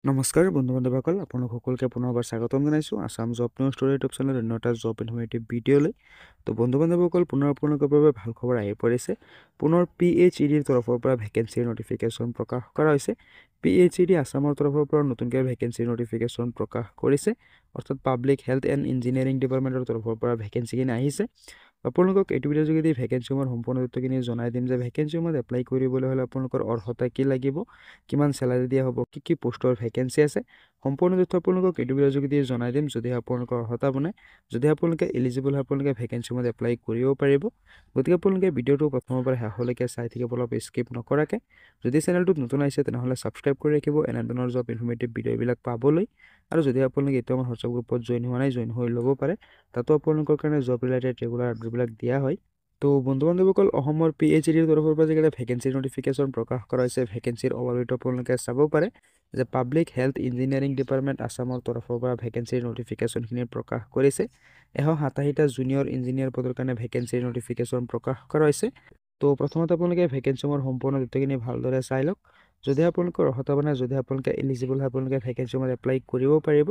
নমস্কাৰ বন্ধু-বান্ধৱসকল, আপোনালোক সকলোকে পুনৰবাৰ স্বাগতম জনাইছোঁ Assam job news story YouTube চেনেলৰ অন্য এটা জব ইনফৰ্মেটিভ ভিডিঅ'লৈ। তো বন্ধু-বান্ধৱসকল, পুনৰ আপোনালোকৰ বাবে ভাল খবৰ আহি পৰিছে। পুনৰ PHEDৰ তৰফৰ পৰা ভেকেঞ্চিৰ নটিফিকেশ্যন প্ৰকাশ কৰা হৈছে। PHED আসামৰ তৰফৰ পৰা নতুনকৈ ভেকেঞ্চিৰ নটিফিকেশ্যন প্ৰকাশ কৰিছে, অৰ্থাৎ পাব্লিক হেল্থ এণ্ড ইঞ্জিনিয়াৰিং ডিপাৰ্টমেণ্টৰ তৰফৰ পৰা ভেকেঞ্চিখিনি আহিছে। আপোনালোকক এইটো ভিডিঅ'ৰ যোগেদি ভেকেঞ্চিসমূহৰ সম্পূৰ্ণ তথ্যখিনি জনাই দিম যে ভেকেঞ্চিসমূহত এপ্লাই কৰিবলৈ হ'লে আপোনালোকৰ অৰ্হতা কি লাগিব, কিমান চেলাৰী দিয়া হ'ব, কি পোষ্টৰ ভেকেঞ্চি আছে, সম্পূৰ্ণ তথ্য আপোনালোকক এইটো ভিডিঅ'ৰ যোগেদি জনাই দিম। যদি আপোনালোকৰ অৰ্হতা বনে, যদি আপোনালোকে এলিজিবল হয়, আপোনালোকে ভেকেঞ্চিসমূহত এপ্লাই কৰিব পাৰিব। গতিকে আপোনালোকে ভিডিঅ'টো প্ৰথমৰ পৰা শেষলৈকে চাই থাকিব, অলপ স্কিপ নকৰাকৈ। যদি চেনেলটোত নতুন আহিছে তেনেহ'লে ছাবস্ক্ৰাইব কৰি ৰাখিব এনেধৰণৰ জব ইনফৰ্মেটিভ ভিডিঅ'বিলাক পাবলৈ। আৰু যদি আপোনালোকে এতিয়া আমাৰ হোৱাটছআপ গ্ৰুপত জইন হোৱা নাই, জইন হৈ ল'ব পাৰে। তাতো আপোনালোকৰ কাৰণে জব ৰিলেটেড ৰেগুলাৰ আপডেটবিলাক দিয়া হয়। তো বন্ধু-বান্ধৱসকল, অসমৰ PHEDৰ তৰফৰ পৰা যিকেইটা ভেকেঞ্চিৰ নটিফিকেশ্যন প্ৰকাশ কৰা হৈছে, ভেকেঞ্চিৰ অভাৰভিউটো আপোনালোকে চাব পাৰে যে পাব্লিক হেল্থ ইঞ্জিনিয়াৰিং ডিপাৰ্টমেণ্ট আসামৰ তৰফৰ পৰা ভেকেঞ্চিৰ নটিফিকেশ্যনখিনি প্ৰকাশ কৰিছে। 187টা জুনিয়ৰ ইঞ্জিনিয়াৰ পদৰ কাৰণে ভেকেঞ্চিৰ নটিফিকেশ্যন প্ৰকাশ কৰা হৈছে। তো প্ৰথমতে আপোনালোকে ভেকেঞ্চিসমূহৰ সম্পূৰ্ণ তথ্যখিনি ভালদৰে চাই লওক। যদি আপোনালোকৰ অৰ্হতা বনে, যদি আপোনালোকে এলিজিবল হয়, আপোনালোকে ভেকেঞ্চিসমূহত এপ্লাই কৰিব পাৰিব।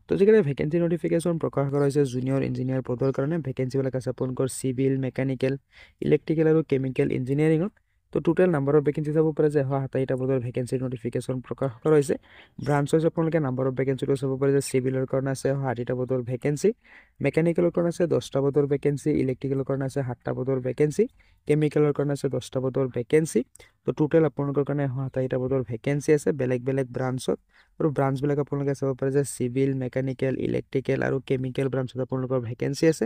তো যিকেইটা ভেকেঞ্চি নটিফিকেশ্যন প্ৰকাশ কৰা হৈছে জুনিয়ৰ ইঞ্জিনিয়াৰ পদৰ কাৰণে, ভেকেঞ্চিবিলাক আছে আপোনালোকৰ চিভিল, মেকানিকেল, ইলেক্ট্ৰিকেল আৰু কেমিকেল ইঞ্জিনিয়াৰিঙত। তো টোটেল নাম্বাৰ অফ ভেকেঞ্চি চাব পাৰে যে 187টা পদৰ ভেকেঞ্চিৰ নটিফিকেশ্যন প্ৰকাশ কৰা হৈছে। ব্ৰাঞ্চ ৱাইজ আপোনালোকে নাম্বাৰ অফ ভেকেঞ্চিটো চাব পাৰে যে চিভিলৰ কাৰণে আছে 160টা পদৰ ভেকেঞ্চি, মেকানিকেলৰ কাৰণে আছে 10টা পদৰ ভেকেঞ্চি, ইলেক্ট্ৰিকেলৰ কাৰণে আছে 7টা পদৰ ভেকেঞ্চি, কেমিকেলৰ কাৰণে আছে 10টা পদৰ ভেকেঞ্চি। তো টোটেল আপোনালোকৰ কাৰণে 187টা পদৰ ভেকেঞ্চি আছে বেলেগ বেলেগ ব্ৰাঞ্চত। আৰু ব্ৰাঞ্চবিলাক আপোনালোকে চাব পাৰে যে চিভিল, মেকানিকেল, ইলেক্ট্ৰিকেল আৰু কেমিকেল ব্ৰাঞ্চত আপোনালোকৰ ভেকেঞ্চি আছে।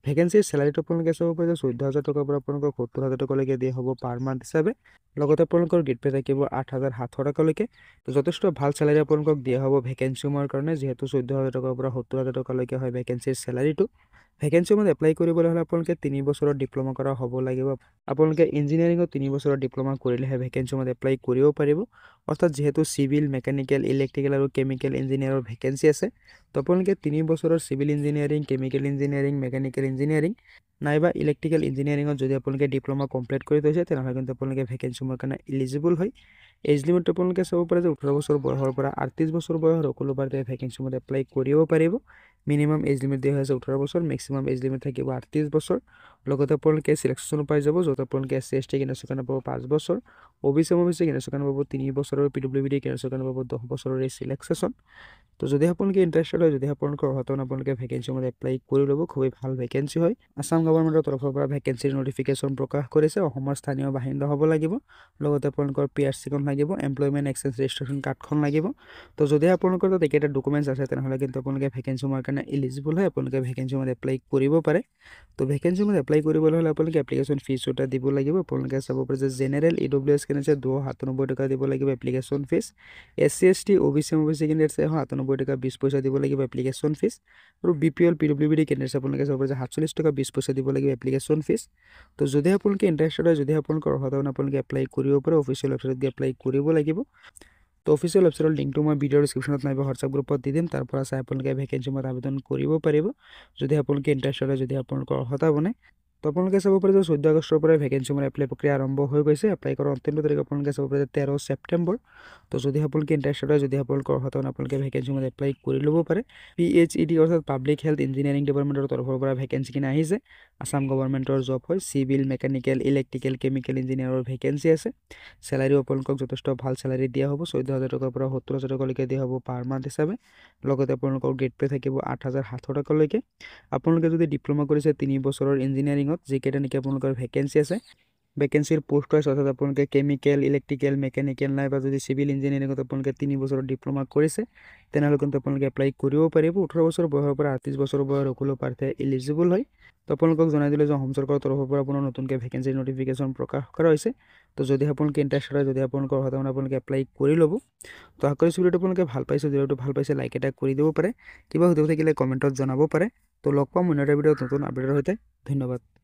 ভেকেঞ্চিৰ চেলাৰীটো আপোনালোকে চাব পাৰে যে 14,000 টকাৰ পৰা আপোনালোকক 70,000 টকালৈকে দিয়া হ'ব পাৰ মান্থ হিচাপে। লগতে আপোনালোকৰ গেট পে থাকিব 8,700 টকালৈকে। তো যথেষ্ট ভাল চেলাৰী আপোনালোকক দিয়া হ'ব ভেকেঞ্চিসমূহৰ কাৰণে, যিহেতু 14,000 টকাৰ পৰা 70,000 টকালৈকে হয় ভেকেঞ্চিৰ চেলাৰীটো। ভেকেঞ্চিসমূহত এপ্লাই কৰিবলৈ হ'লে আপোনালোকে 3 বছৰৰ ডিপ্ল'মা কৰা হ'ব লাগিব। আপোনালোকে ইঞ্জিনিয়াৰিঙত 3 বছৰৰ ডিপ্ল'মা কৰিলেহে ভেকেঞ্চিসমূহত এপ্লাই কৰিব পাৰিব। অৰ্থাৎ যিহেতু চিভিল, মেকানিকেল, ইলেক্ট্ৰিকেল আৰু কেমিকেল ইঞ্জিনিয়াৰৰ ভেকেঞ্চি আছে, তো আপোনালোকে 3 বছৰৰ civil engineering, chemical engineering, mechanical engineering নাইবা ইলেক্ট্ৰিকেল ইঞ্জিনিয়াৰিঙত যদি আপোনালোকে ডিপ্ল'মা কমপ্লিট কৰি থৈছে, তেনেহ'লে কিন্তু আপোনালোকে ভেকেঞ্চিসমূহৰ কাৰণে এলিজিবল হয়। এজ লিমিটটো আপোনালোকে চাব পাৰে যে 18 বছৰ বয়সৰ পৰা 38 বছৰ বয়সৰ সকলো প্ৰাৰ্থীয়ে ভেকেঞ্চিসমূহত এপ্লাই কৰিব পাৰিব। মিনিমাম এজ লিমিট দিয়া হৈছে 18 বছৰ, মেক্সিমাম এজ লিমিট থাকিব 38 বছৰ। লগতে আপোনালোকে চিলেকশ্যনো পাই যাব, য'ত আপোনালোকে SC/ST কেণ্ডেডেটছৰ কাৰণে পাব 5 বছৰ, OBC কেণ্ডেডেটছৰ কাৰণে পাব 3 বছৰ আৰু PWD কেণ্ডেডেটছৰ কাৰণে পাব 10 বছৰৰ এই চিলেকশ্যন। তো যদি আপোনালোকে ইণ্টাৰেষ্টেড হয়, যদি আপোনালোকৰ অৰ্হতা আপোনালোকে ভেকেঞ্চিসমূহত এপ্লাই কৰি ল'ব, খুবেই ভাল ভেকেঞ্চি হয়। আসাম গভৰ্ণমেণ্টৰ তৰফৰ পৰা ভেকেঞ্চিৰ নটিফিকেশ্যন প্ৰকাশ কৰিছে। অসমৰ স্থানীয় বাসিন্দা হ'ব লাগিব, লগতে আপোনালোকৰ PRC-খন লাগিব, এমপ্লয়মেণ্ট এক্সচেঞ্জ ৰেজিষ্ট্ৰেশ্যন কাৰ্ডখন লাগিব। তো যদি আপোনালোকৰ তাত একেটা ডকুমেণ্টছ আছে, তেনেহ'লে কিন্তু আপোনালোকে ভেকেঞ্চিসমূহৰ কাৰণে এলিজিবল হয়, আপোনালোকে ভেকেঞ্চিসমূহত এপ্লাই কৰিব পাৰে। তো ভেকেঞ্চিসমূহত এপ্লাই কৰিবলৈ হ'লে আপোনালোকে এপ্লিকেশ্যন ফিজ এটা দিব লাগিব। আপোনালোকে চাব পাৰে যে জেনেৰেল EWS কেণ্ডেডেটছে 297 টকা দিব লাগিব এপ্লিকেশ্যন ফিজ। SC/ST, OBC কেণ্ডেডেটছে 197 টকা 20 পইচা দিব লাগিব এপ্লিকেশ্যন ফিজ। আৰু BPL, PWD কেণ্ডেডেটছে আপোনালোকে চাব পাৰে যে 47 টকা 20 পইচা দিব লাগিব এপ্লিকেশ্যন ফিজ। তো যদি আপোনালোকে ইণ্টাৰেষ্টেড হয়, যদি আপোনালোকৰ অৰ্হতা আপোনালোকে এপ্লাই কৰিব পাৰে, অফিচিয়েল ৱেবছাইটত গৈ এপ্লাই কৰিব লাগিব। তো অফিচিয়েল ৱেবছাইটৰ লিংকটো মই ভিডিঅ'ৰ ডিছক্ৰিপশ্যনত নাইবা হোৱাটছআপ গ্ৰুপত দি দিম, তাৰ পৰা চাই আপোনালোকে ভেকেঞ্চিসমূহত আবেদন কৰিব পাৰিব, যদি আপোনালোকে ইণ্টাৰেষ্টেড হয়, যদি আপোনালোকৰ অৰ্হতা বনে। তো আপোনালোকে চাব পাৰে যে 14 আগষ্টৰ পৰা ভেকেঞ্চিসমূহৰ এপ্লাই প্ৰক্ৰিয়া আৰম্ভ হৈ গৈছে। এপ্লাই কৰাৰ অন্তিম তাৰিখ আপোনালোকে চাব পাৰে যে 13 ছেপ্টেম্বৰ। তো যদি আপোনালোকে ইণ্টাৰেষ্টেড হয়, যদি আপোনালোকৰ অৰ্হতা আপোনালোকে ভেকেঞ্চিসমূহত এপ্লাই কৰি ল'ব পাৰে। PHED অৰ্থাৎ পাব্লিক হেল্থ ইঞ্জিনিয়াৰিং ডিপাৰ্টমেণ্টৰ তৰফৰ পৰা ভেকেঞ্চিখিনি আহিছে। আসাম গভৰ্ণমেণ্টৰ জব হয়, চিভিল, মেকানিকেল, ইলেক্ট্ৰিকেল, কেমিকেল ইঞ্জিনিয়াৰৰ ভেকেঞ্চি আছে। চেলাৰীও আপোনালোকক যথেষ্ট ভাল চেলাৰী দিয়া হ'ব, 14,000 টকাৰ পৰা 70,000 টকালৈকে দিয়া হ'ব পাৰ মান্থ হিচাপে। লগতে আপোনালোকৰ গেট পে থাকিব 8,700 টকালৈকে। আপোনালোকে যদি ডিপ্ল'মা কৰিছে 3 বছৰৰ ইঞ্জিনিয়াৰিঙত, যিকেইটা নেকি আপোনালোকৰ ভেকেঞ্চি আছে, ভেকেঞ্চিৰ পোষ্ট ৱাইজ, অৰ্থাৎ আপোনালোকে কেমিকেল, ইলেক্ট্ৰিকেল, মেকানিকেল নাইবা যদি চিভিল ইঞ্জিনিয়াৰিঙত আপোনালোকে 3 বছৰৰ ডিপ্ল'মা কৰিছে, তেনেহ'লে কিন্তু আপোনালোকে এপ্লাই কৰিব পাৰিব। 18 বছৰ বয়সৰ পৰা 38 বছৰ বয়সৰ সকলো প্ৰাৰ্থীয়ে এলিজিবল হয়। তো আপোনালোকক জনাই দিলোঁ যে অসম চৰকাৰৰ তৰফৰ পৰা আপোনাৰ নতুনকৈ ভেকেঞ্চিৰ নটিফিকেশ্যন প্ৰকাশ কৰা হৈছে। তো যদি আপোনালোকে ইণ্টাৰেষ্টেড হয়, যদি আপোনালোকৰ অৰ্হতা আপোনালোকে এপ্লাই কৰি ল'ব। তো আশা কৰিছোঁ ভিডিঅ'টো আপোনালোকে ভাল পাইছে, ভিডিঅ'টো ভাল পাইছে লাইক এটা কৰি দিব পাৰে, কিবা সুধিব থাকিলে কমেণ্টত জনাব পাৰে। তো লগ পাম অন্য এটা ভিডিঅ'ত নতুন আপডেটৰ সৈতে। ধন্যবাদ।